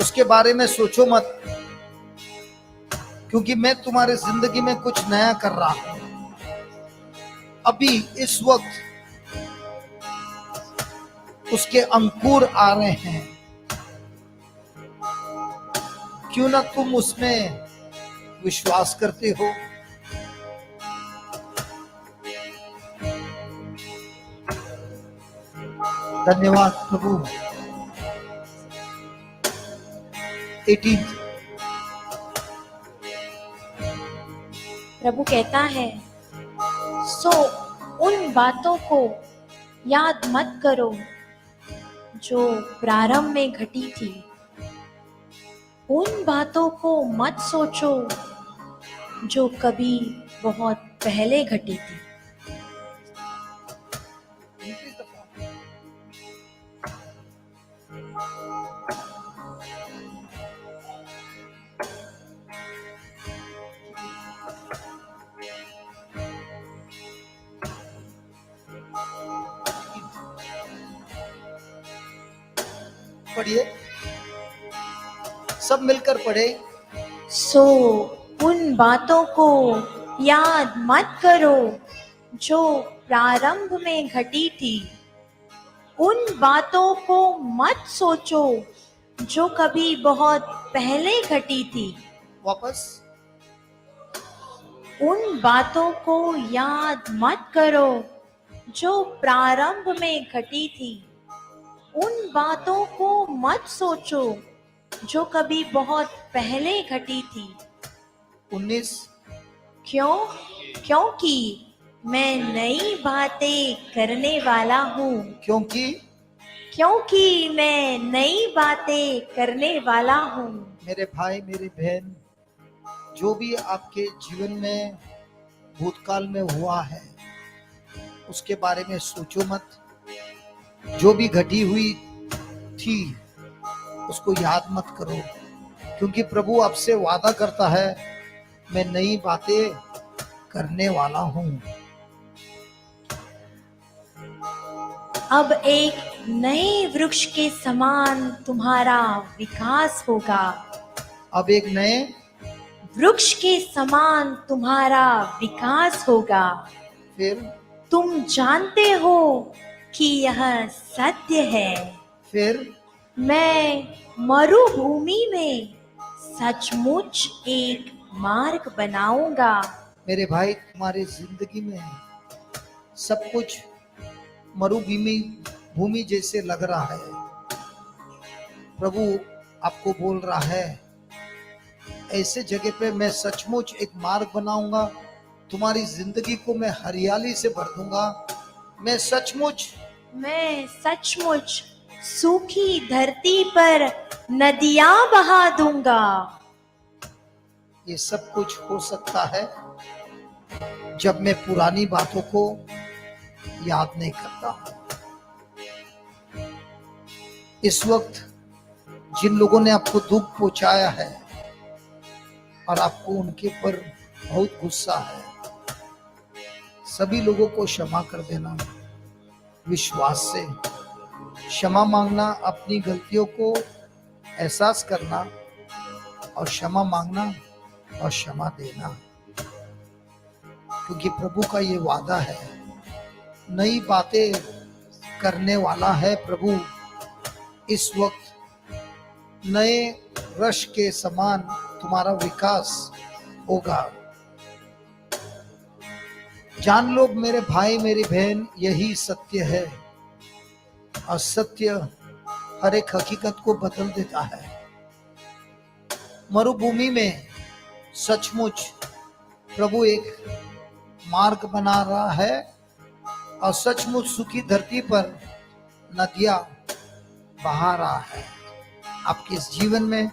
उसके बारे में सोचो मत, क्योंकि मैं तुम्हारे जिंदगी में कुछ नया कर रहा हूं। अभी इस वक्त उसके अंकुर आ रहे हैं। क्यों ना तुम उसमें विश्वास करते हो। धन्यवाद प्रभु। 18 प्रभु कहता है, सो उन बातों को याद मत करो जो प्रारंभ में घटी थी। उन बातों को मत सोचो जो कभी बहुत पहले घटी थी। पढ़िए, सब मिलकर पढ़े। सो उन बातों को याद मत करो जो प्रारंभ में घटी थी। उन बातों को मत सोचो जो कभी बहुत पहले घटी थी। वापस, उन बातों को याद मत करो जो प्रारंभ में घटी थी। उन बातों को मत सोचो जो कभी बहुत पहले घटी थी। 19 क्योंकि मैं नई बातें करने वाला हूँ। क्योंकि मैं नई बातें करने वाला हूँ। मेरे भाई मेरी बहन, जो भी आपके जीवन में भूतकाल में हुआ है उसके बारे में सोचो मत। जो भी घटी हुई थी उसको याद मत करो, क्योंकि प्रभु आपसे वादा करता है, मैं नई बातें करने वाला हूं। अब एक नए वृक्ष के समान तुम्हारा विकास होगा। अब एक नए वृक्ष के समान तुम्हारा विकास होगा। फिर तुम जानते हो कि यह सत्य है। फिर मैं मरुभूमि में सचमुच एक मार्ग बनाऊंगा। मेरे भाई, तुम्हारी जिंदगी में सब कुछ भूमि जैसे लग रहा है। प्रभु आपको बोल रहा है, ऐसे जगह पे मैं सचमुच एक मार्ग बनाऊंगा। तुम्हारी जिंदगी को मैं हरियाली से भर दूंगा। मैं सचमुच सूखी धरती पर नदियां बहा दूंगा। ये सब कुछ हो सकता है जब मैं पुरानी बातों को याद नहीं करता। इस वक्त जिन लोगों ने आपको दुख पहुंचाया है और आपको उनके पर बहुत गुस्सा है, सभी लोगों को क्षमा कर देना। विश्वास से क्षमा मांगना, अपनी गलतियों को एहसास करना और क्षमा मांगना और क्षमा देना, क्योंकि प्रभु का ये वादा है, नई बातें करने वाला है प्रभु। इस वक्त नए वृक्ष के समान तुम्हारा विकास होगा। जान लो मेरे भाई मेरी बहन, यही सत्य है और सत्य हर एक हकीकत को बदल देता है। मरुभूमि में सचमुच प्रभु एक मार्ग बना रहा है और सचमुच सूखी धरती पर नदियां बहा रहा है। आपके इस जीवन में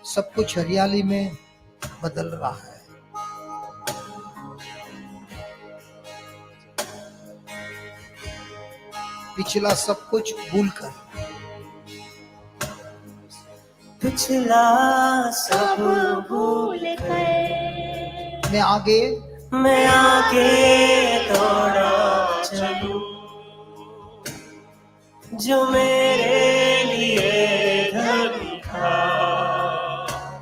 सब कुछ हरियाली में बदल रहा है। पिछला सब कुछ भूलकर, पिछला सब भूल कर मैं आगे दौड़ा चलूं, जो मेरे लिए धन था।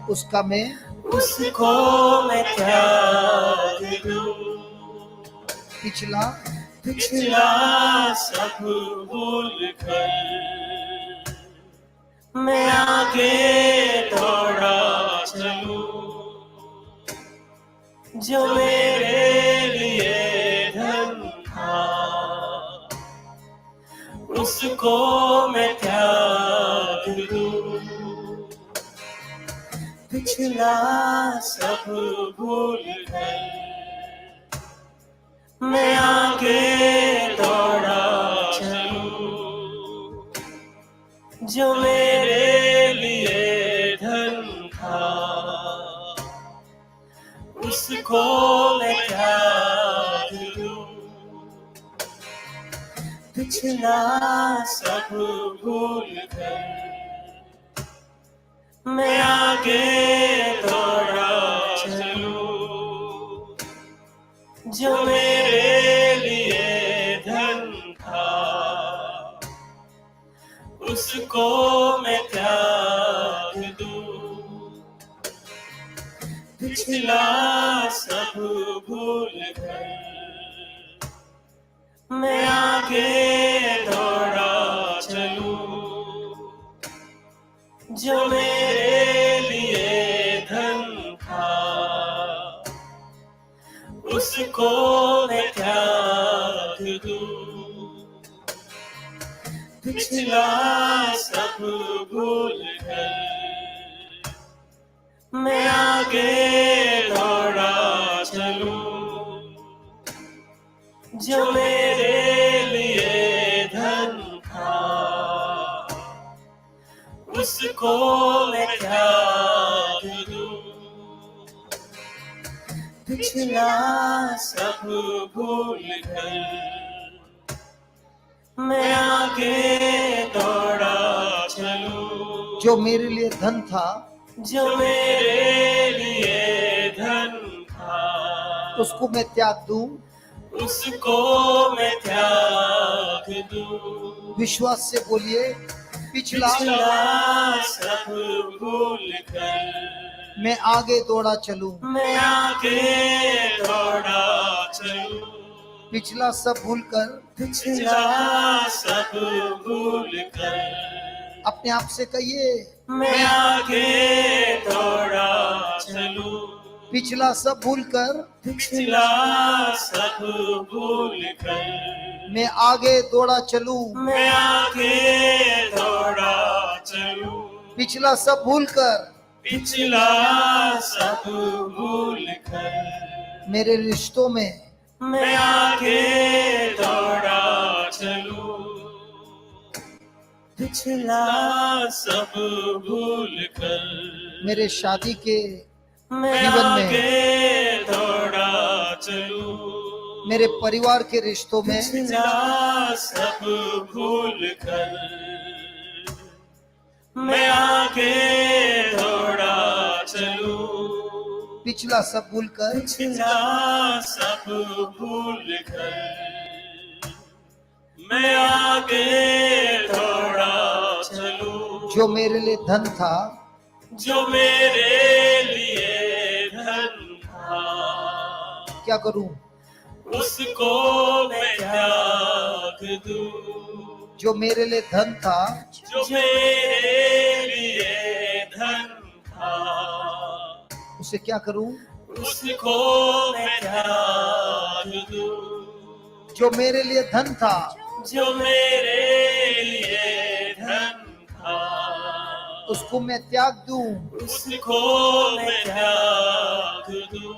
उसका मैं उसको मैं त्याग दूं। पिछला पिछला सब भूल कर मैं आगे दौड़ा चलूं। जो मेरे लिए धन था उसको मैं त्याग दूं। पिछला सब भूल कर मैं आगे दौड़ा चलूं। जो मेरे लिए धन था उसको मैं त्याग दूं। पिछला सब भूल कर मैं आगे दौड़ा चलूं। जो मेरे लिए धन था उसको मैं त्याग दूं। पिछला सब भूल कर मैं आगे दौड़ा चलूं। जो मेरे लिए धन था उसको मैं त्याग दूं। पिछला सब भूल कर मैं आगे दौड़ा चलूं। जो मेरे लिए धन था उसको मैं त्याग दूं। पिछला सब भूल कर मैं आगे दौड़ा चलूं। जो मेरे लिए धन था जो मेरे लिए धन था उसको मैं त्याग दूं। उसको मैं त्याग दूं। विश्वास से बोलिए, पिछला पिछला सब भूल कर मैं आगे दौड़ा चलूं। मैं आगे दौड़ा चलूं। पिछला सब भूल कर पिछला सब भूल कर अपने आप से कहिए, मैं आगे दौड़ा चलूं। पिछला सब भूल कर पिछला सब भूल कर मैं आगे दौड़ा चलूं। मैं आगे दौड़ा चलूं। पिछला सब भूल कर पिछला सब भूल कर मेरे रिश्तों में मैं आगे दौड़ा चलूं। पिछला सब भूल कर मेरे शादी के मैं जीवन में, आगे दौड़ा चलूं। मेरे परिवार के रिश्तों में, पिछला सब भूल कर मैं आगे दौड़ा चलूं। पिछला सब भूल कर पिछला सब भूल कर मैं आगे दौड़ा चलूं। जो मेरे लिए धन था जो मेरे लिए धन था क्या करूं? उसको मैं त्याग दूं। जो मेरे लिए धन था जो मेरे लिए धन था उसे क्या करूं? उसको मैं त्याग दूं। जो मेरे लिए धन था जो मेरे लिए धन था उसको मैं त्याग दूं। उसको मैं त्याग दूं।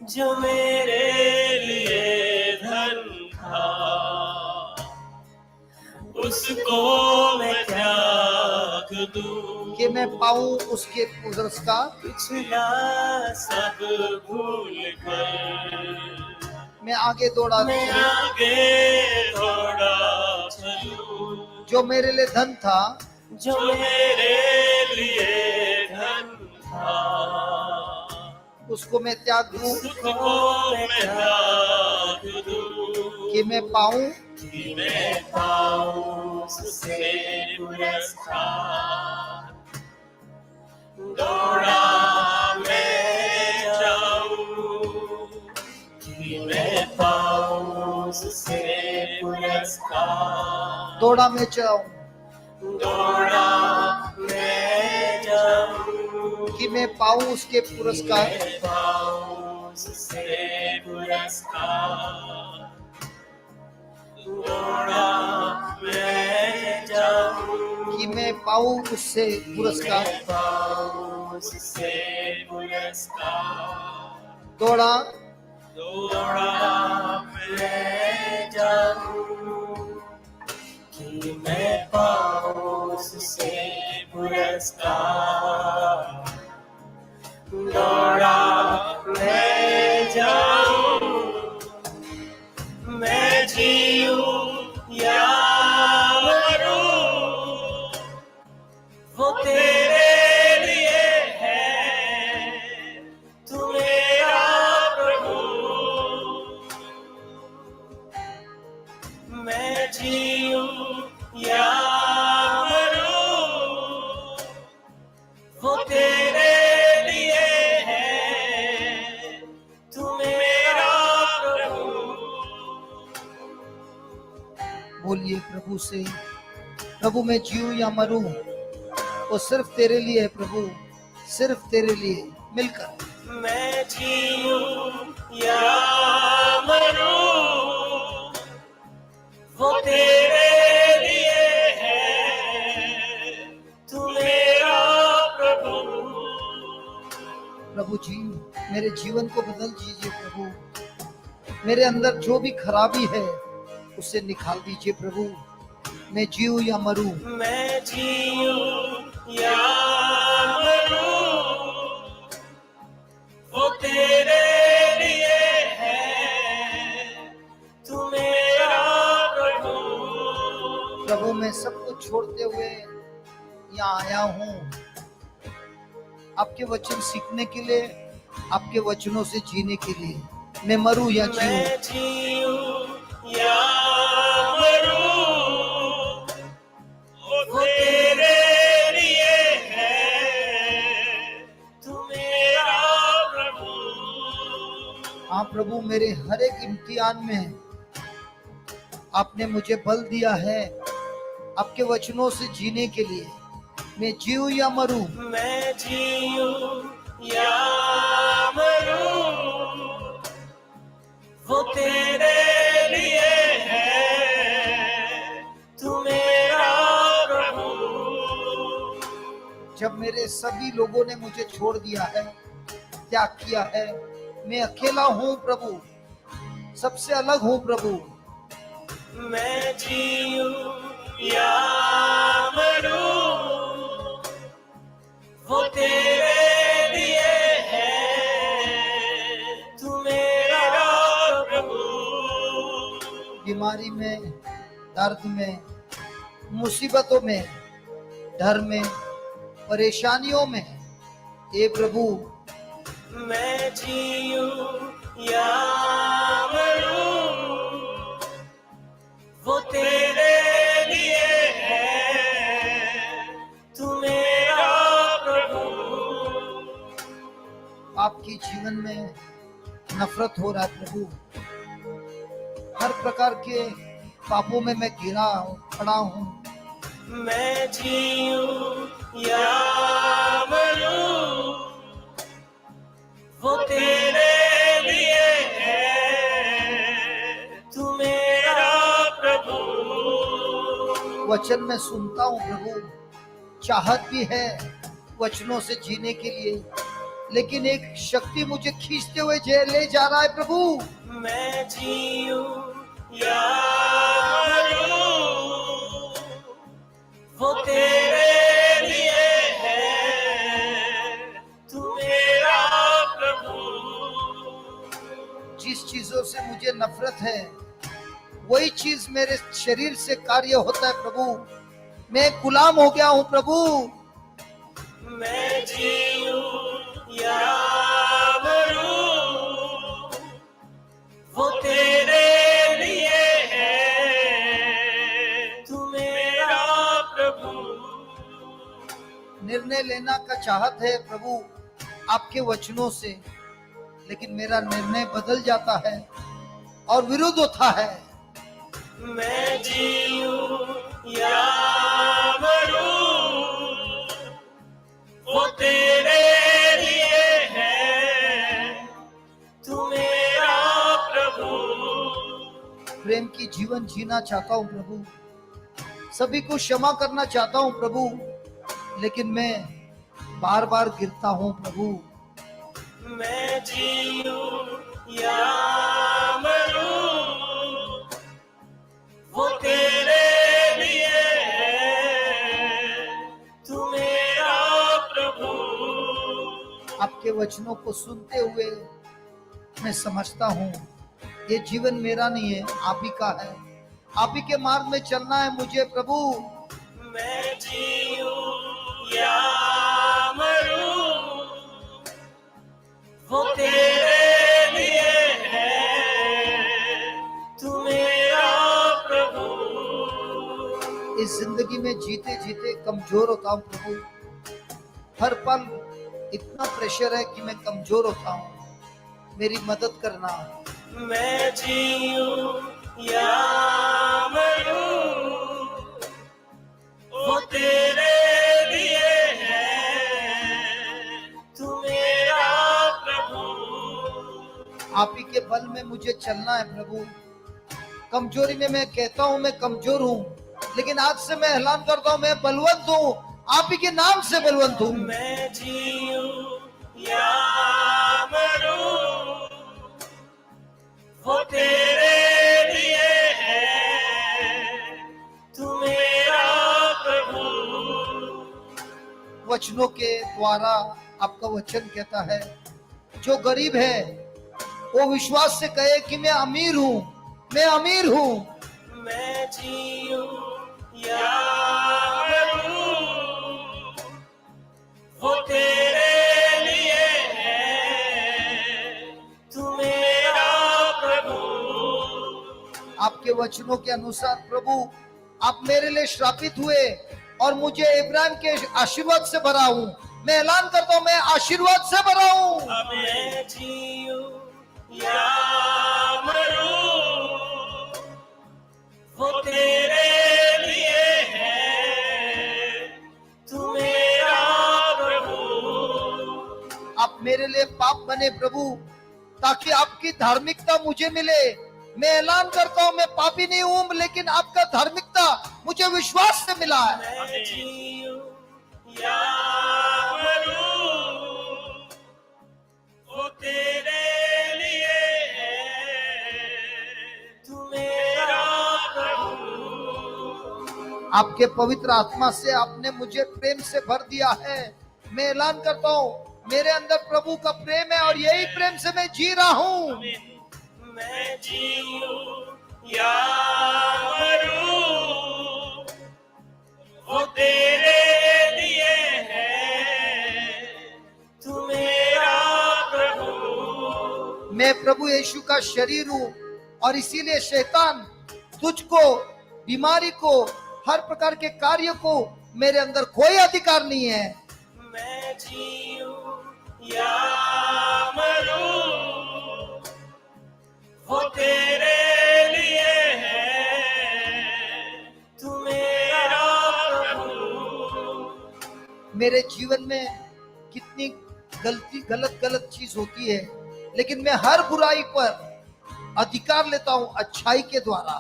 जो मेरे लिए धन था उसको मैं त्याग दूं। कि मैं पाऊं उसके पुरस्कार। पिछला सब भूल कर मैं आगे दौड़ा मैं चलूं। आगे दौड़ा चलूं। जो मेरे लिए धन था जो मेरे लिए धन था उसको मैं त्याग दूं। उसको मैं त्याग दूं। कि मैं पाऊं कि मैं पाऊं उससे पुरस्कार। दौड़ा मैं जाऊं दौड़ा मैं जाऊं कि मैं पाऊं उसके पुरस्कार, मैं पाऊं उससे पुरस्कार। दौड़ा मैं जाऊं कि मैं पाऊं उससे पुरस्कार। मैं पाऊं उससे पुरस्कार। दौड़ा दौड़ा मैं जाऊं कि मैं पाऊं उससे पुरस्कार। दौड़ा मैं जाऊं मैं जीऊं या मरूं वो तेरे लिए है तू मेरा प्रभु। मैं जीऊं या मरूं वो तेरे लिए है तू मेरा प्रभु। बोलिए प्रभु से, प्रभु मैं जीऊं या मरूं वो सिर्फ तेरे लिए है प्रभु, सिर्फ तेरे लिए। मिलकर मैं जीऊं या मरूं वो तेरे लिए है तू मेरा प्रभु। प्रभु जी मेरे जीवन को बदल दीजिए प्रभु, मेरे अंदर जो भी खराबी है उसे निकाल दीजिए प्रभु। मैं जीऊं या मरूं मैं जीऊं या मरूं वो तेरे लिए है तू मेरा प्रभु। प्रभु मैं सब कुछ छोड़ते हुए यहाँ आया हूँ आपके वचन सीखने के लिए, आपके वचनों से जीने के लिए। मैं मरूं या जीऊं मैं जीऊं या मरूं वो तेरे लिए है तू मेरा प्रभु। हाँ प्रभु मेरे हर एक इम्तिहान में आपने मुझे बल दिया है आपके वचनों से जीने के लिए। मैं जीऊं या मरूं मैं जीऊं या मरूं वो तेरे लिए है तू मेरा प्रभु। जब मेरे सभी लोगों ने मुझे छोड़ दिया है, त्याग किया है, मैं अकेला हूँ प्रभु, सबसे अलग हूँ प्रभु। मैं जीऊं या मरूं वो तेरे लिए है तू मेरा प्रभु। बीमारी में, दर्द में, मुसीबतों में, डर में, परेशानियों में, हे प्रभु मैं जीऊं या मरूं वो तेरे लिए है तू मेरा प्रभु। आपके जीवन में नफरत हो रहा है प्रभु, हर प्रकार के पापों में मैं घिरा पड़ा हूँ। मैं जीऊं या मरूं वो तेरे लिए है तू मेरा प्रभु। वचन में सुनता हूँ प्रभु, चाहत भी है वचनों से जीने के लिए, लेकिन एक शक्ति मुझे खींचते हुए ले जा रहा है प्रभु। मैं जीऊं या मरूं वो तेरे लिए है तू मेरा प्रभु। जिस चीजों से मुझे नफरत है वही चीज मेरे शरीर से कार्य होता है प्रभु। मैं गुलाम हो गया हूँ प्रभु। मैं जीऊं या मरूं वो तेरे लिए है तू मेरा प्रभु। निर्णय लेना का चाहत है प्रभु आपके वचनों से, लेकिन मेरा निर्णय बदल जाता है और विरुद्ध होता है। मैं जीऊं या मरूं, वो तेरे लिए है, तू मेरा प्रभु। प्रेम की जीवन जीना चाहता हूँ प्रभु, सभी को क्षमा करना चाहता हूँ प्रभु, लेकिन मैं बार बार गिरता हूँ प्रभु। मैं जीऊं या मरूं, वो तेरे लिए है, तू मेरा प्रभु। आपके वचनों को सुनते हुए मैं समझता हूँ ये जीवन मेरा नहीं है, आप ही का है। आप ही के मार्ग में चलना है मुझे प्रभु। मैं जीऊं या मरूं, वो तेरे लिए है, तू मेरा प्रभु। इस जिंदगी में जीते जीते कमजोर होता हूँ प्रभु, हर पल इतना प्रेशर है कि मैं कमजोर होता हूँ, मेरी मदद करना। मैं जीऊं या मरूं, वो तेरे लिए है, तू मेरा प्रभु। आप ही के बल में मुझे चलना है प्रभु। कमजोरी में मैं कहता हूँ मैं कमजोर हूँ, लेकिन आज से मैं ऐलान करता हूँ मैं बलवंत हूँ, आप ही के नाम से बलवंत हूँ। मैं जीऊं या मरूं, वो तेरे लिए है, तू मेरा प्रभु। वचनों के द्वारा आपका वचन कहता है जो गरीब है वो विश्वास से कहे कि मैं अमीर हूँ, मैं अमीर हूँ। मैं जीऊं या मरूं, वो तेरे लिए है, तू मेरा प्रभु। आपके वचनों के अनुसार प्रभु आप मेरे लिए श्रापित हुए और मुझे इब्राहिम के आशीर्वाद से भरा हूँ। मैं ऐलान करता हूँ मैं आशीर्वाद से भरा हूँ। मैं जीऊं या मरूं, वो तेरे लिए है, तू मेरा प्रभु। आप मेरे लिए पाप बने प्रभु ताकि आपकी धार्मिकता मुझे मिले। मैं ऐलान करता हूँ मैं पापी नहीं हूँ, लेकिन आपका धार्मिकता मुझे विश्वास से मिला है। मैं जीऊं या मरूं, वो तेरे लिए है, तू मेरा प्रभु। आपके पवित्र आत्मा से आपने मुझे प्रेम से भर दिया है। मैं ऐलान करता हूँ मेरे अंदर प्रभु का प्रेम है और यही प्रेम से मैं जी रहा हूँ। मैं जीऊं या मरूं, वो तेरे लिए है, तू मेरा प्रभु। मैं प्रभु यीशु का शरीर हूँ और इसीलिए शैतान तुझको, बीमारी को, हर प्रकार के कार्य को मेरे अंदर कोई अधिकार नहीं है। मैं जीऊं या मरूं, वो तेरे लिए है, तू मेरा प्रभु। मेरे जीवन में कितनी गलत चीज होती है, लेकिन मैं हर बुराई पर अधिकार लेता हूँ अच्छाई के द्वारा।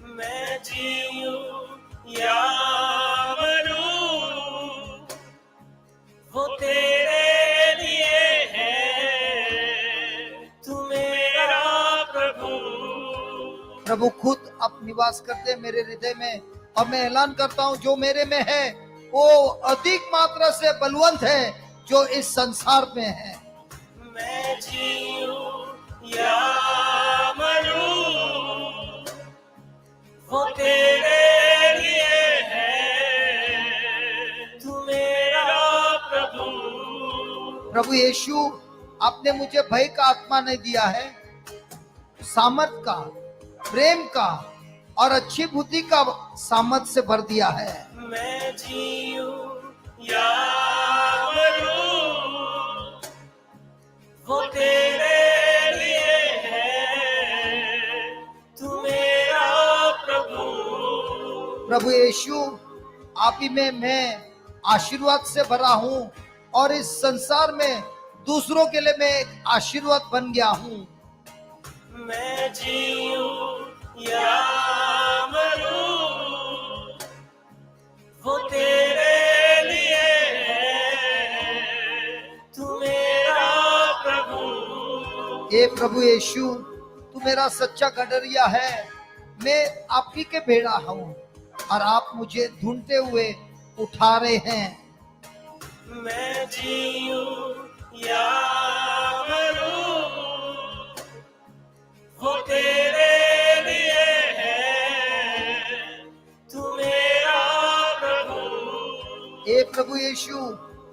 मैं जीऊं या मरूं, वो तेरे लिए है, तू मेरा प्रभु। प्रभु खुद अब निवास करते हैं मेरे हृदय में और मैं ऐलान करता हूँ जो मेरे में है वो अधिक मात्रा से बलवंत है जो इस संसार में है। मैं जीऊं या मरूं, वो तेरे लिए है, तू मेरा प्रभु। प्रभु यीशु आपने मुझे भय का आत्मा नहीं दिया है, सामर्थ का, प्रेम का और अच्छी बुद्धि का सामर्थ से भर दिया है। मैं जीऊं या मरूं, वो तेरे लिए है, तू मेरा प्रभु। प्रभु यीशु, आप ही में मैं आशीर्वाद से भरा हूं और इस संसार में दूसरों के लिए मैं एक आशीर्वाद बन गया हूं। मैं जीऊं या मरूं, वो तेरे लिए है, तू मेरा प्रभु। हे प्रभु यीशु, तू मेरा सच्चा गडरिया है। मैं आप ही के भेड़ा हूं और आप मुझे ढूंढते हुए उठा रहे हैं। मैं जीऊं या मरूं, वो तेरे लिए है, तू मेरा प्रभु। हे प्रभु यीशु,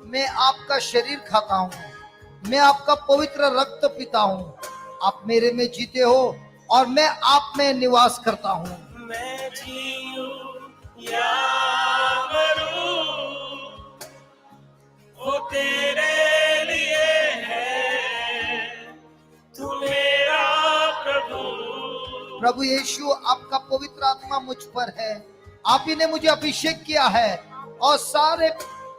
मैं आपका शरीर खाता हूँ, मैं आपका पवित्र रक्त पीता हूँ। आप मेरे में जीते हो और मैं आप में निवास करता हूँ। मैं जीऊं या मरूं, वो तेरे लिए है, तू मेरा प्रभु। प्रभु यीशु, आपका पवित्र आत्मा मुझ पर है। आप ही ने मुझे अभिषेक किया है और सारे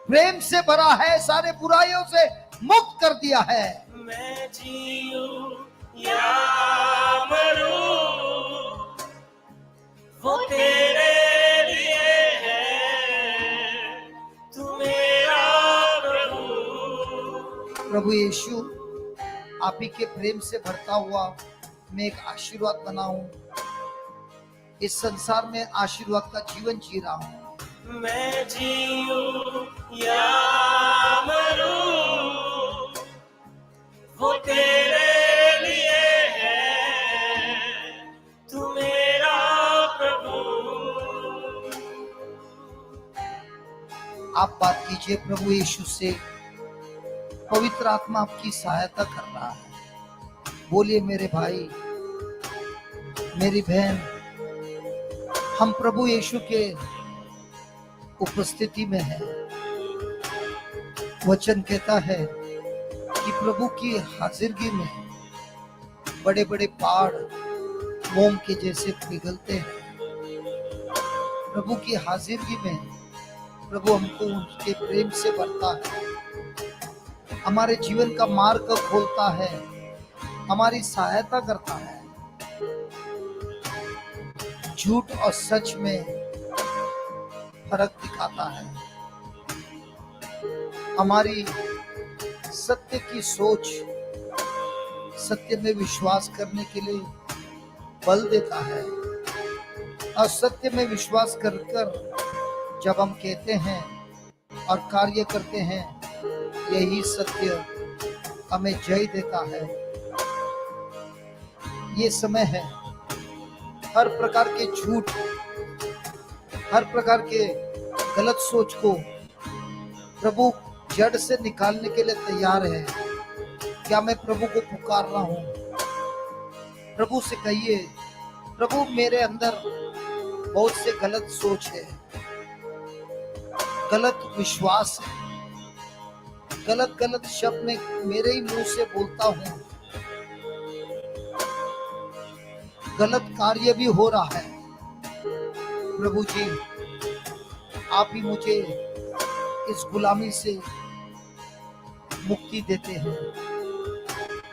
प्रेम से भरा है, सारे बुराइयों से मुक्त कर दिया है। मैं जीऊं या मरूं, वो तेरे लिए है, तू मेरा प्रभु। प्रभु यीशु, आप ही के प्रेम से भरता हुआ मैं एक आशीर्वाद बना हूँ। इस संसार में आशीर्वाद का जीवन जी रहा हूँ। मैं जीऊं या मरूं, वो तेरे लिए है, तू मेरा प्रभु। आप बात कीजिए प्रभु यीशु से। पवित्र आत्मा आपकी सहायता कर रहा है। बोलिए मेरे भाई, मेरी बहन, हम प्रभु यीशु के उपस्थिति में हैं। वचन कहता है कि प्रभु की हाजिरगी में बड़े बड़े पहाड़ मोम के जैसे पिघलते हैं। प्रभु की हाजिरगी में प्रभु हमको उनके प्रेम से भरता है, हमारे जीवन का मार्ग खोलता है, हमारी सहायता करता है। झूठ और सच में फर्क दिखाता है, हमारी सत्य की सोच सत्य में विश्वास करने के लिए बल देता है। और सत्य में विश्वास कर जब हम कहते हैं और कार्य करते हैं, यही सत्य हमें जय देता है। ये समय है हर प्रकार के झूठ, हर प्रकार के गलत सोच को प्रभु जड़ से निकालने के लिए तैयार है। क्या मैं प्रभु को पुकार रहा हूं? प्रभु से कहिए, प्रभु मेरे अंदर बहुत से गलत सोच है, गलत विश्वास है, गलत गलत शब्द में मेरे ही मुंह से बोलता हूं, गलत कार्य भी हो रहा है। प्रभु जी, आप ही मुझे इस गुलामी से मुक्ति देते हैं।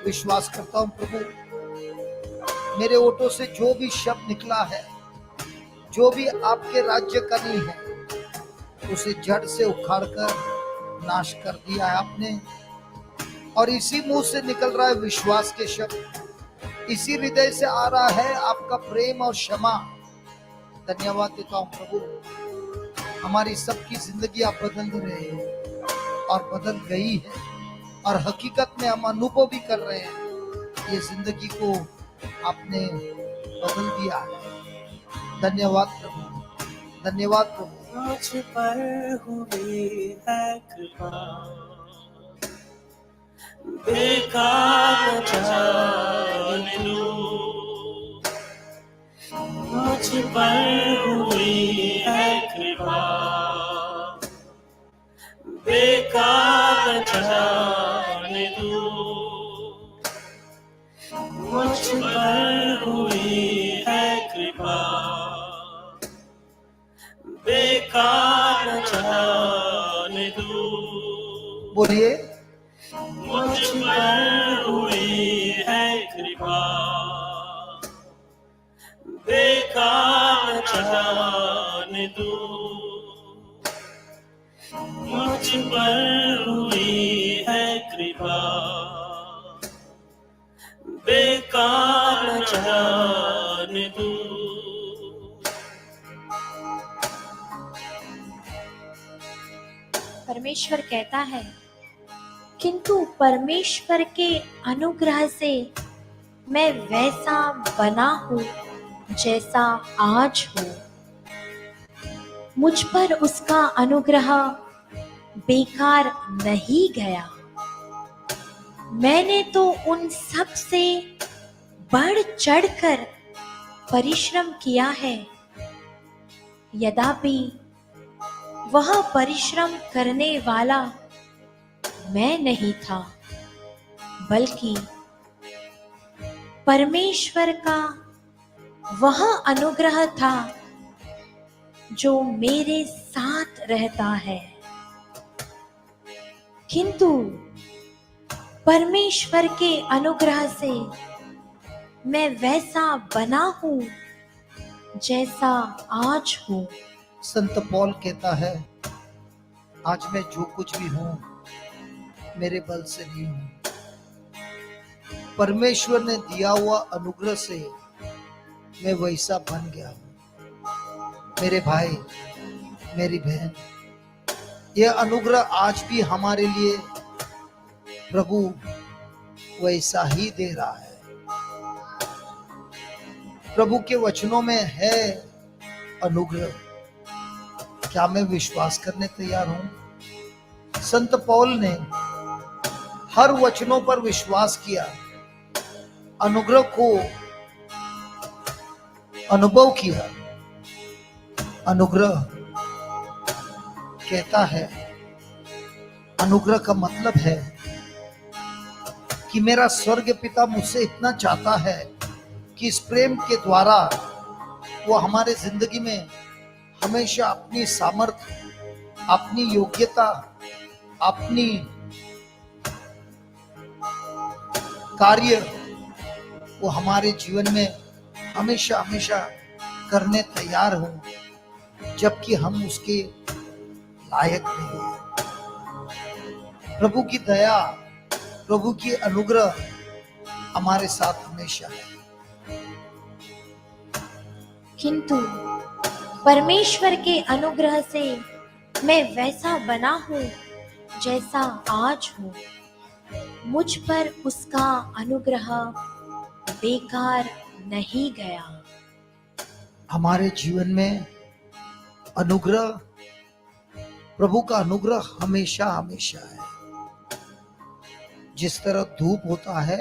विश्वास करता हूं प्रभु, मेरे ओठों से जो भी शब्द निकला है, जो भी आपके राज्य का नहीं है, उसे जड़ से उखाड़कर नाश कर दिया है आपने। और इसी मुंह से निकल रहा है विश्वास के शब्द, इसी हृदय से आ रहा है आपका प्रेम और क्षमा। धन्यवाद देता हूं प्रभु, हमारी सबकी जिंदगी आप बदल रहे हैं और बदल गई है, और हकीकत में हम अनुभव भी कर रहे हैं ये जिंदगी को आपने बदल दिया है। धन्यवाद प्रभु, धन्यवाद प्रभु। मुझ पर हुई है कृपा, बेकार जाने दूं। मुझ पर हुई है कृपा, बेकार जाने दूं। मुझ पर हुई है कृपा, बोलिए, मुझ पर हुई है कृपा, बेकार जाने दो। मुझ पर हुई है कृपा, बेकार जाने दो। परमेश्वर कहता है, किंतु परमेश्वर के अनुग्रह से मैं वैसा बना हूँ जैसा आज हूँ। मुझ पर उसका अनुग्रह बेकार नहीं गया। मैंने तो उन सब से बढ़ चढ़कर परिश्रम किया है, यद्यपि वह परिश्रम करने वाला मैं नहीं था, बल्कि परमेश्वर का वह अनुग्रह था जो मेरे साथ रहता है। किंतु परमेश्वर के अनुग्रह से मैं वैसा बना हूं जैसा आज हूं। संत पौल कहता है, आज मैं जो कुछ भी हूं मेरे बल से नहीं हूं, परमेश्वर ने दिया हुआ अनुग्रह से मैं वैसा बन गया हूं। मेरे भाई, मेरी बहन, यह अनुग्रह आज भी हमारे लिए प्रभु वैसा ही दे रहा है। प्रभु के वचनों में है अनुग्रह। क्या मैं विश्वास करने तैयार हूं? संत पौल ने हर वचनों पर विश्वास किया, अनुग्रह को अनुभव किया। अनुग्रह कहता है, अनुग्रह का मतलब है कि मेरा स्वर्ग पिता मुझसे इतना चाहता है कि इस प्रेम के द्वारा वो हमारे जिंदगी में हमेशा अपनी सामर्थ्य, अपनी योग्यता, अपनी कार्य वो हमारे जीवन में हमेशा हमेशा करने तैयार हो, जबकि हम उसके लायक नहीं हैं। प्रभु की दया, प्रभु की अनुग्रह हमारे साथ हमेशा है। किंतु परमेश्वर के अनुग्रह से मैं वैसा बना हूँ जैसा आज हूँ। मुझ पर उसका अनुग्रह बेकार नहीं गया। हमारे जीवन में अनुग्रह, प्रभु का अनुग्रह हमेशा हमेशा है। जिस तरह धूप होता है,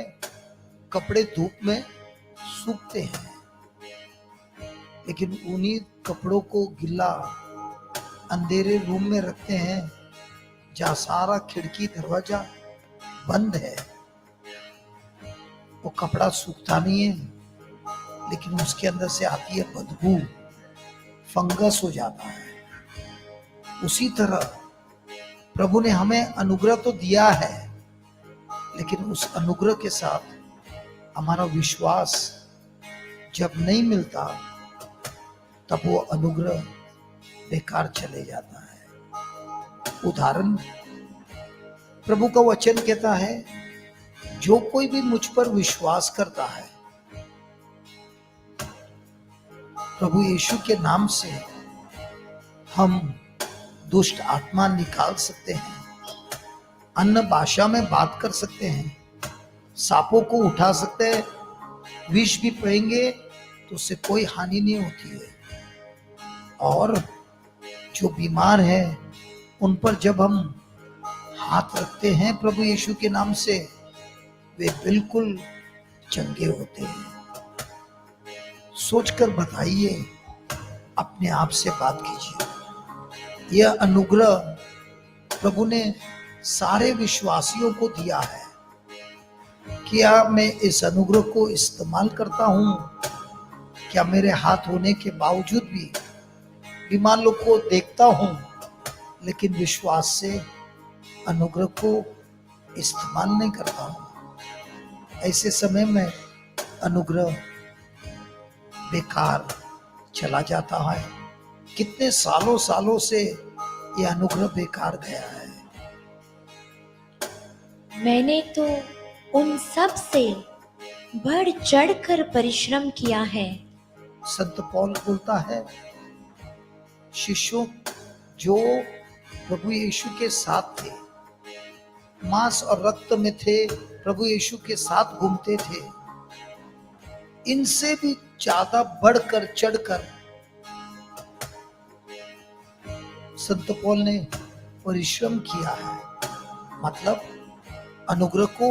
कपड़े धूप में सूखते हैं, लेकिन उन्हीं कपड़ों को गिला अंधेरे रूम में रखते हैं जहाँ सारा खिड़की दरवाजा बंद है। वो कपड़ा सूखता नहीं है, लेकिन उसके अंदर से आती है बदबू, फंगस हो जाता है। उसी तरह प्रभु ने हमें अनुग्रह तो दिया है, लेकिन उस अनुग्रह के साथ हमारा विश्वास जब नहीं मिलता, तब वो अनुग्रह बेकार चले जाता है। उदाहरण, प्रभु का वचन कहता है, जो कोई भी मुझ पर विश्वास करता है, प्रभु यीशु के नाम से हम दुष्ट आत्मा निकाल सकते हैं, अन्य भाषा में बात कर सकते हैं, सांपों को उठा सकते हैं, विष भी पिएंगे तो उससे कोई हानि नहीं होती है। और जो बीमार है उन पर जब हम हाथ रखते हैं प्रभु यीशु के नाम से, वे बिल्कुल चंगे होते हैं। सोचकर बताइए, अपने आप से बात कीजिए। यह अनुग्रह प्रभु ने सारे विश्वासियों को दिया है। क्या मैं इस अनुग्रह को इस्तेमाल करता हूं? क्या मेरे हाथ होने के बावजूद भी बीमार लोग को देखता हूं, लेकिन विश्वास से अनुग्रह को इस्तेमाल नहीं करता हूँ, ऐसे समय में अनुग्रह बेकार चला जाता है। कितने सालों सालों से ये अनुग्रह बेकार गया है। मैंने तो उन सब से बढ़ चढ़कर परिश्रम किया है। संत पौल बोलता है, शिष्यों जो प्रभु यीशु के साथ थे, मांस और रक्त में थे, प्रभु यीशु के साथ घूमते थे, इनसे भी ज्यादा बढ़कर चढ़कर संत पौल ने परिश्रम किया है, मतलब अनुग्रह को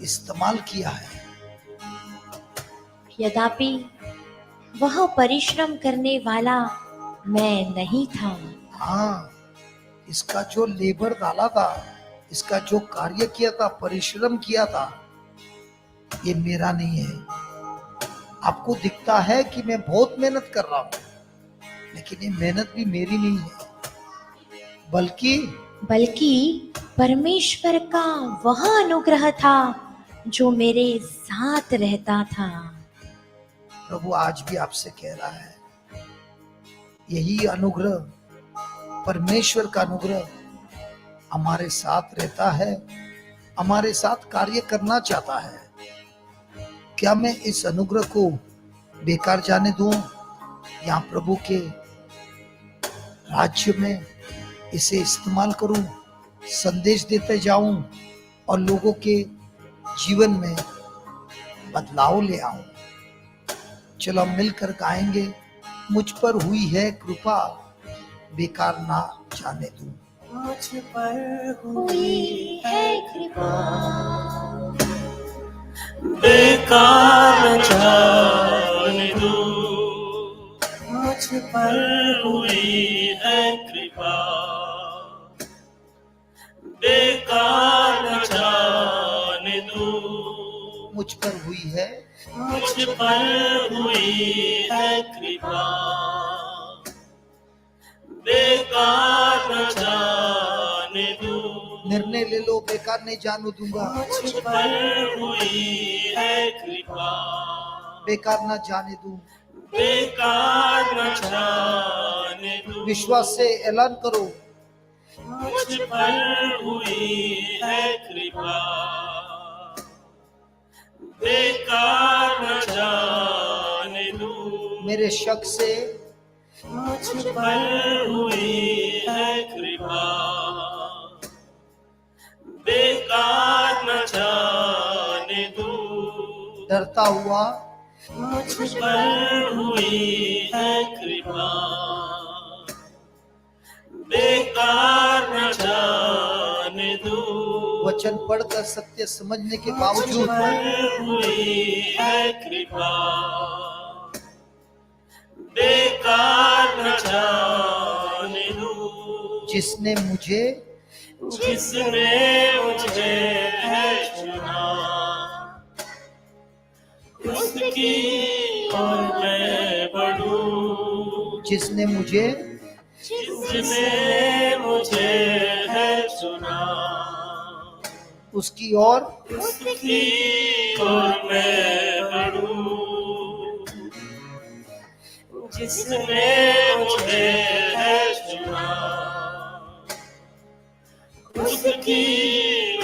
इस्तेमाल किया है। यद्यपि वह परिश्रम करने वाला मैं नहीं था। हाँ, इसका जो लेबर डाला था, इसका जो कार्य किया था, परिश्रम किया था, ये मेरा नहीं है। आपको दिखता है कि मैं बहुत मेहनत कर रहा हूं, लेकिन ये मेहनत भी मेरी नहीं है, बल्कि परमेश्वर का वह अनुग्रह था जो मेरे साथ रहता था। प्रभु आज भी आपसे कह रहा है, यही अनुग्रह, परमेश्वर का अनुग्रह हमारे साथ रहता है, हमारे साथ कार्य करना चाहता है। क्या मैं इस अनुग्रह को बेकार जाने दूं या प्रभु के राज्य में इसे इस्तेमाल करूं, संदेश देते जाऊं और लोगों के जीवन में बदलाव ले आऊं। चलो हम मिलकर गाएंगे, मुझ पर हुई है कृपा, बेकार ना जाने दूं। मुझ पर हुई है कृपा, बेकार जाने दूं। मुझ पर हुई है कृपा, बेकार जाने दूं। मुझ पर हुई है, मुझ पर हुई है कृपा, बेकार जाने दूं। निर्णय ले लो, बेकार नहीं जाने दूंगा। मुझ पर हुई है कृपा, बेकार ना जाने दूं। बेकार जाने दूं। विश्वास से ऐलान करो, मुझ पर हुई है कृपा, बेकार जाने दूं। मेरे शक से मुझ पर हुई है कृपा, बेकार न जाने दूं। डरता हुआ मुझ पर हुई है कृपा, बेकार न जाने दूं। वचन पढ़कर सत्य समझने के मुझ बावजूद पर हुई है कृपा, बेकार न जाने दूं। जिसने मुझे मुझे है चुना, उसकी और मैं बढ़ूं। जिसने मुझे मुझे है चुना, उसकी और उसकी और मैं बढ़ूं। जिसने मुझे है चुना, उसकी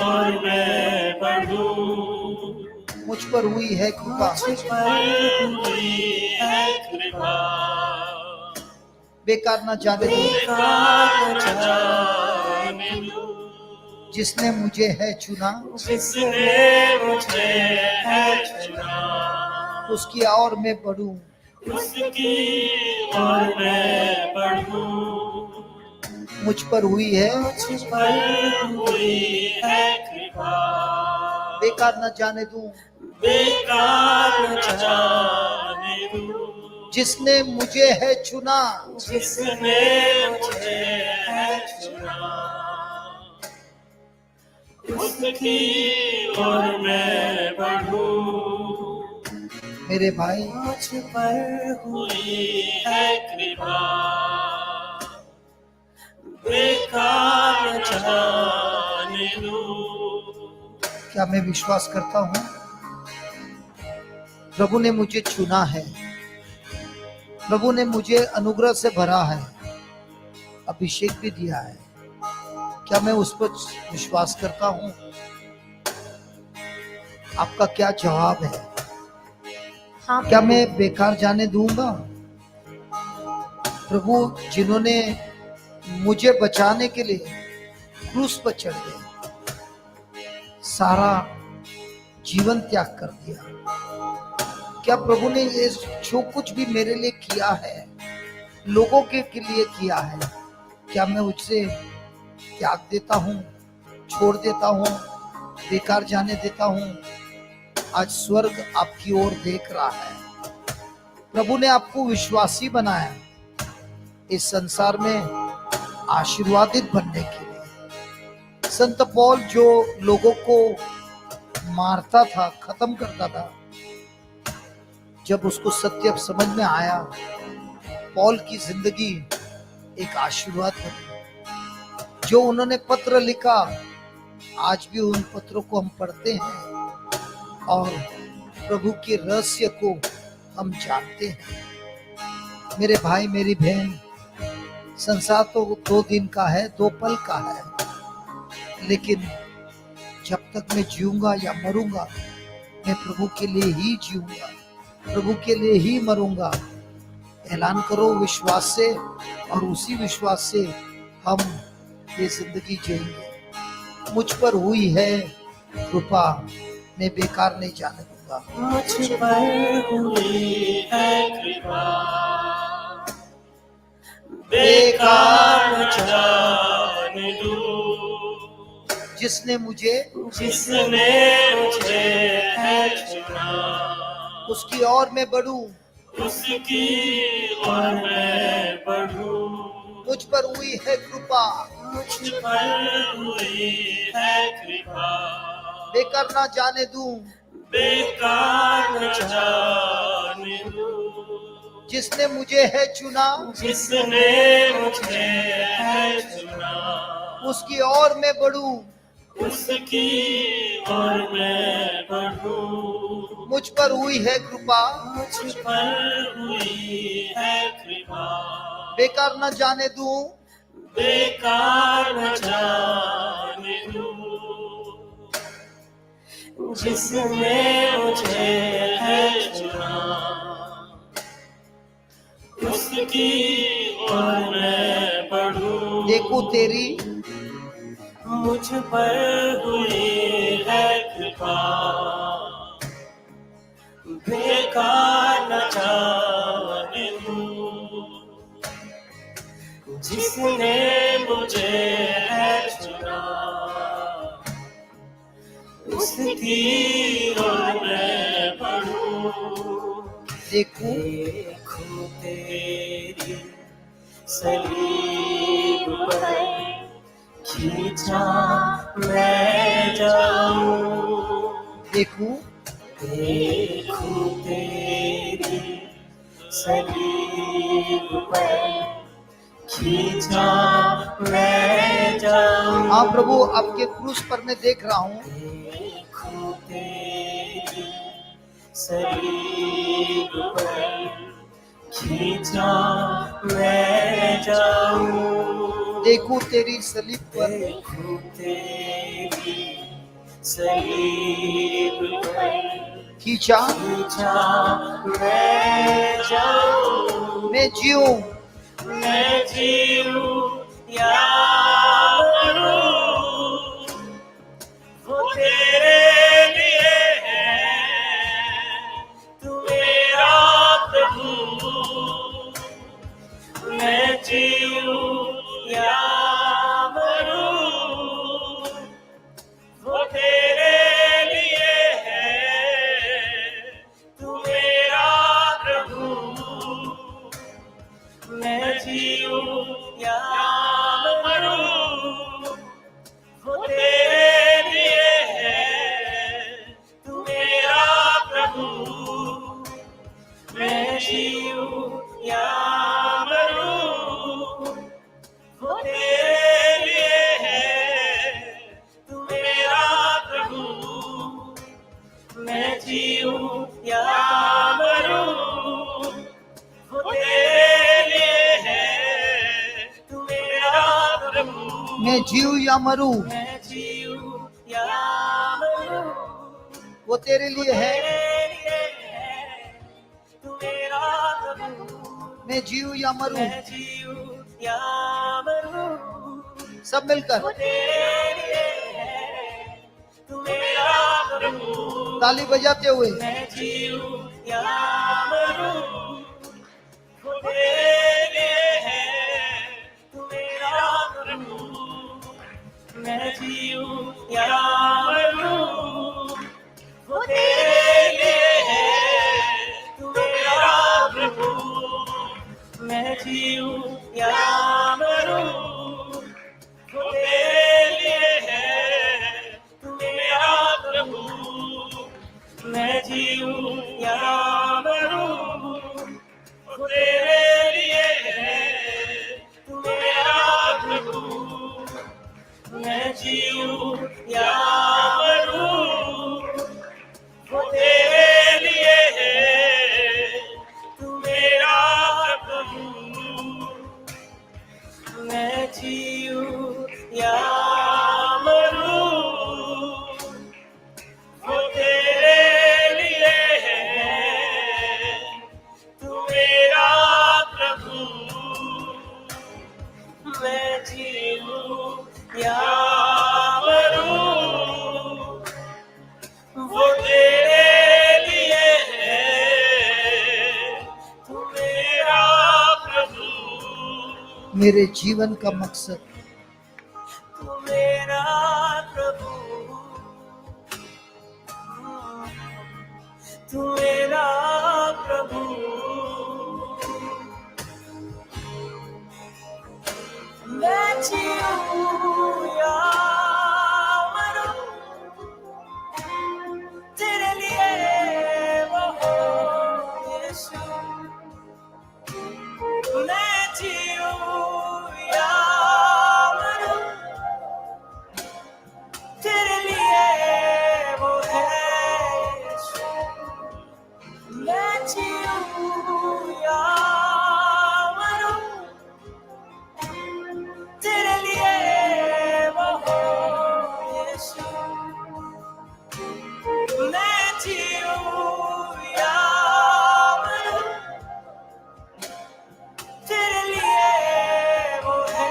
और मैं बढ़ूं। मुझ पर हुई है कृपा, मुझ पर हुई है कृपा, बेकार ना जाने दूं। बेकार न जाने दूं। जिसने मुझे है चुना, जिसने मुझे है चुना, उसकी और मैं बढ़ूं। उसकी और मैं बढ़ूं। मुझ पर हुई है, मुझ पर हुई है कृपा, बेकार न जाने दूं। बेकार न जाने दूं। जिसने मुझे है चुना, जिसने मुझे है चुना, उसकी और मैं बढ़ूं। मेरे भाई मुझ पर हुई है कृपा, बेकार न जाने दूं। क्या मैं विश्वास करता हूँ प्रभु ने मुझे चुना है, प्रभु ने मुझे अनुग्रह से भरा है, अभिषेक भी दिया है। क्या मैं उस पर विश्वास करता हूँ? आपका क्या जवाब है? हाँ क्या मैं बेकार जाने दूंगा? प्रभु जिन्होंने मुझे बचाने के लिए क्रूस पर चढ़ गए, सारा जीवन त्याग कर दिया, क्या प्रभु ने ये जो कुछ भी मेरे लिए किया है, लोगों के लिए किया है, क्या मैं उससे त्याग देता हूँ, छोड़ देता हूँ, बेकार जाने देता हूँ? आज स्वर्ग आपकी ओर देख रहा है। प्रभु ने आपको विश्वासी बनाया इस संसार में आशीर्वादित बनने के लिए। संत पौल जो लोगों को मारता था, खत्म करता था, जब उसको सत्य समझ में आया, पौल की जिंदगी एक आशीर्वाद बनी। जो उन्होंने पत्र लिखा, आज भी उन पत्रों को हम पढ़ते हैं और प्रभु के रहस्य को हम जानते हैं। मेरे भाई मेरी बहन, संसार तो 2 दिन का है, 2 पल का है, लेकिन जब तक मैं जीऊंगा या मरूंगा, मैं प्रभु के लिए ही जीऊंगा, प्रभु के लिए ही मरूंगा। ऐलान करो विश्वास से, और उसी विश्वास से हम ये जिंदगी जिएंगे। मुझ पर हुई है कृपा, मैं बेकार नहीं जाने दूंगा। मुझ पर हुई है कृपा, बेकार न जाने दूं। जिसने मुझे है चुना, उसकी ओर मैं बढ़ूं, उसकी ओर मैं बढ़ूं। मुझ पर हुई है कृपा, मुझ पर हुई है कृपा, बेकार ना जाने दूं। बेकार न जाने दूं। जिसने मुझे है चुना, जिसने मुझे है चुना, उसकी ओर मैं बढ़ूं, उसकी ओर मैं बढ़ूं। मुझ पर हुई है कृपा, मुझ पर हुई है कृपा, बेकार न जाने दूं। बेकार न जाने दूं। जिसने मुझे है चुना, उसकी ओर मैं बढ़ूं। देखो तेरी मुझ पर हुई है कृपा, बेकार न जाने दूं। जिसने मुझे है चुना, उसकी ओर मैं बढ़ूं। देखूं देखूं तेरी सलीब पर खींचा मैं जाऊं। देखूं देखूं तेरी सलीब पर खींचा मैं जाऊं। हाँ प्रभु, आपके क्रूस पर मैं देख रहा हूँ। देखूं तेरी सलीब पर खींचा मैं जाऊं। देखूं तेरी सलीब पर, देखूं तेरी सलीब पर खींचा खींचा मैं जाऊं। मैं जीऊं, मैं जीऊं या मरूं, वो तेरे लिए है, तू मेरा प्रभु। मैं जीऊं या मरूं, वो तेरे लिए है, तू मेरा प्रभु। मैं जीऊं या मरूं, मैं जीऊं या मरूं, मैं जीऊं या मरूं, वो तेरे लिए है। तेरे लिए है। तू मेरा प्रभु, मैं जीऊं या मरूं, मैं जीऊं या मरूं, सब मिलकर तेरे लिए है। तू मेरा प्रभु, ताली बजाते हुए। मैं जीऊं या मरूं, वो तेरे लिए है। तू मेरा प्रभु, मैं जीऊं या मरूं, वो तेरे लिए है। तू मेरा प्रभु, मैं जीऊं या मरूं, वो तेरे लिए है। तू मेरा प्रभु, मैं जीऊं या मरूं, वो तेरे लिए है। तू मेरा प्रभु, मैं जीऊं या मरूं, वो तेरे लिए है। तू मेरा प्रभु, मैं जीऊं या मरूं, वो तेरे लिए है। तू मेरा प्रभु, मैं जीऊं या मरूं, वो तेरे लिए है। तू मेरा प्रभु, मेरे जीवन का मकसद तू मेरा प्रभु, तू मेरा प्रभु, मैं जीऊं या मरूं, तेरे लिए वो हो यीशु। मैं जीऊं या मरूं, तेरे लिए वो है यीशु। मैं जीऊं या मरूं, तेरे लिए वो हो यीशु। मैं जीऊं या मरूं, तेरे लिए वो है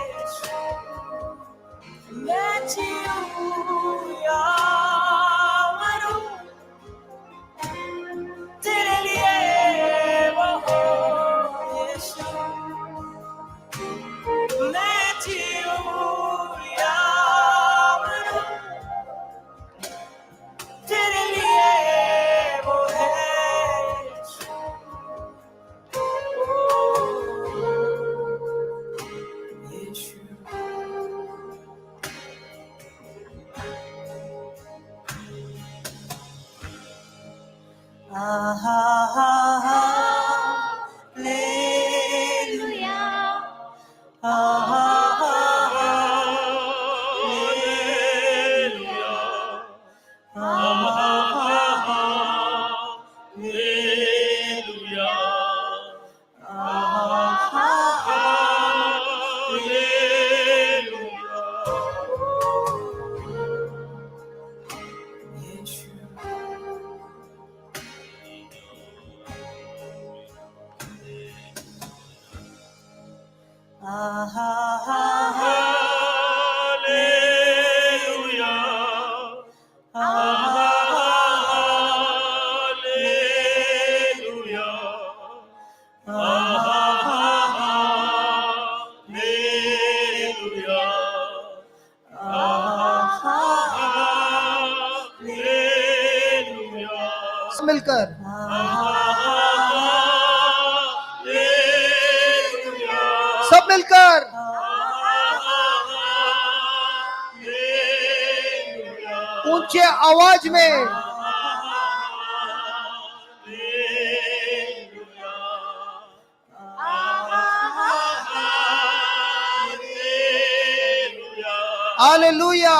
यीशु। मैं जीऊं या मरूं, तेरे लिए वो हो यीशु। मैं जीऊं या मरूं, तेरे लिए वो है यीशु। यीशु, हालेलुया, हालेलुया, हालेलुया, हालेलुया। यीशु, हालेलुया, हालेलुया, हालेलुया, हालेलुया, सब मिलकर हालेलुया, सब मिलकर हालेलुया, ऊंचे आवाज में हालेलुया, हालेलुया,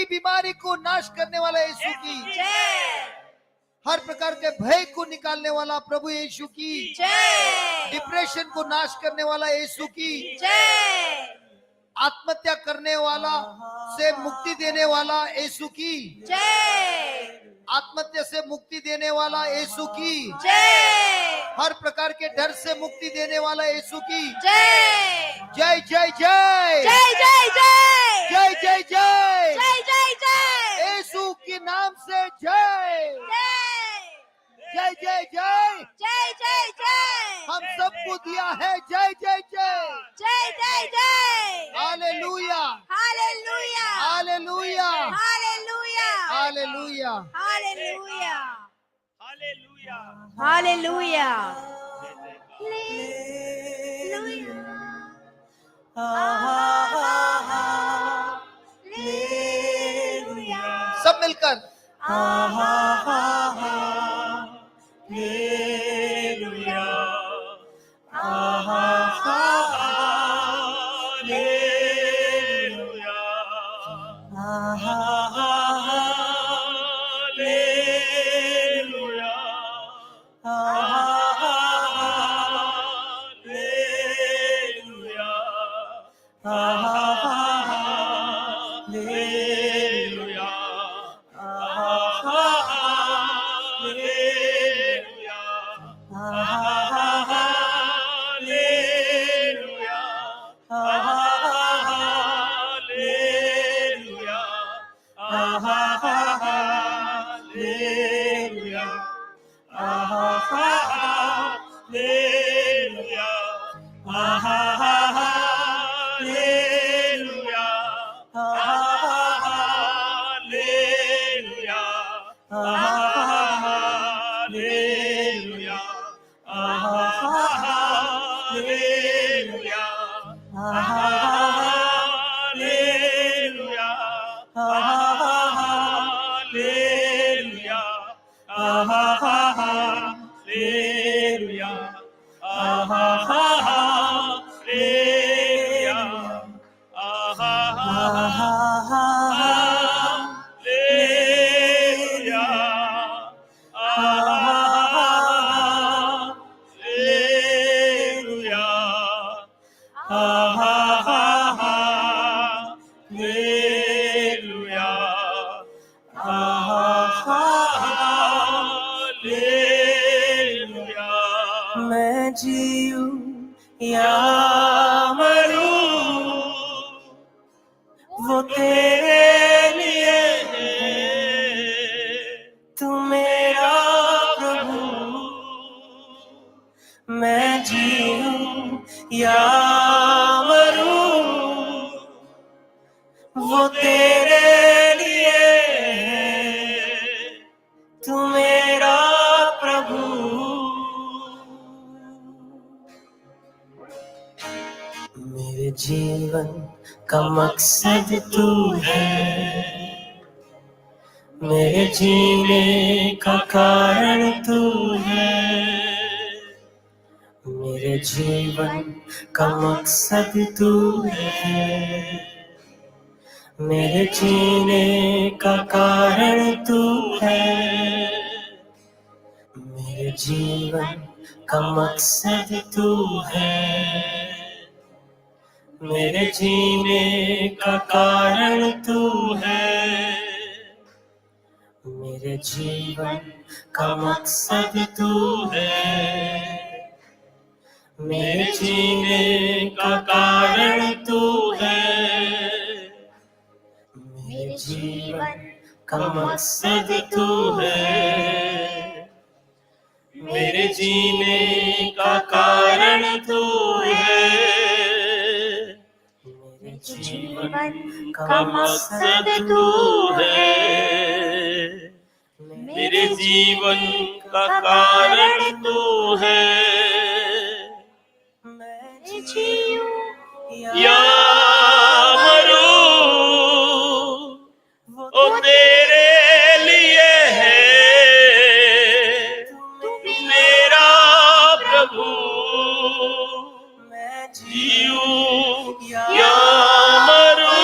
की बीमारी को नाश करने वाला यीशु की, जय हर प्रकार के भय को निकालने वाला प्रभु यीशु की, जय डिप्रेशन को नाश करने वाला यीशु की, जय आत्महत्या करने वाला से मुक्ति देने वाला यीशु की, जय आत्महत्या से मुक्ति देने वाला यीशु की, जय हर प्रकार के डर से मुक्ति देने वाला यीशु की, जय जय जय जय जय जय जय जय जय जय जय जय जय यीशु के नाम से जय जय जय जय जय जय जय हम सबको दिया है जय जय जय जय जय जय hallelujah hallelujah hallelujah hallelujah hallelujah hallelujah hallelujah hallelujah सब मिलकर हालेलुया मैं जीऊं या मरूं वो तेरे लिए है, तू मेरा प्रभु। मैं जीऊं या मरूं वो तेरे लिए है, तू मेरा प्रभु। मेरे जीवन का मकसद तू है, मेरे जीने का कारण तू है। मेरे जीवन का मकसद तू है, मेरे जीने का कारण तू है। मेरे जीवन का मकसद तू है, मेरे जीने का कारण तू है। मेरे जीवन का मकसद तू है, मेरे जीने का कारण तू है। मेरे जीवन का मकसद तू है, मेरे जीने का कारण तू है। मेरे जीवन का मकसद तू है, मेरे जीवन का कारण तू है। मैं जीऊं या मरूं वो तेरे लिए है, तू मेरा प्रभु। मैं जीऊं या मरूं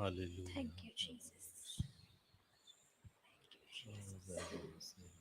Hallelujah. Thank you, Jesus. Thank you, Jesus.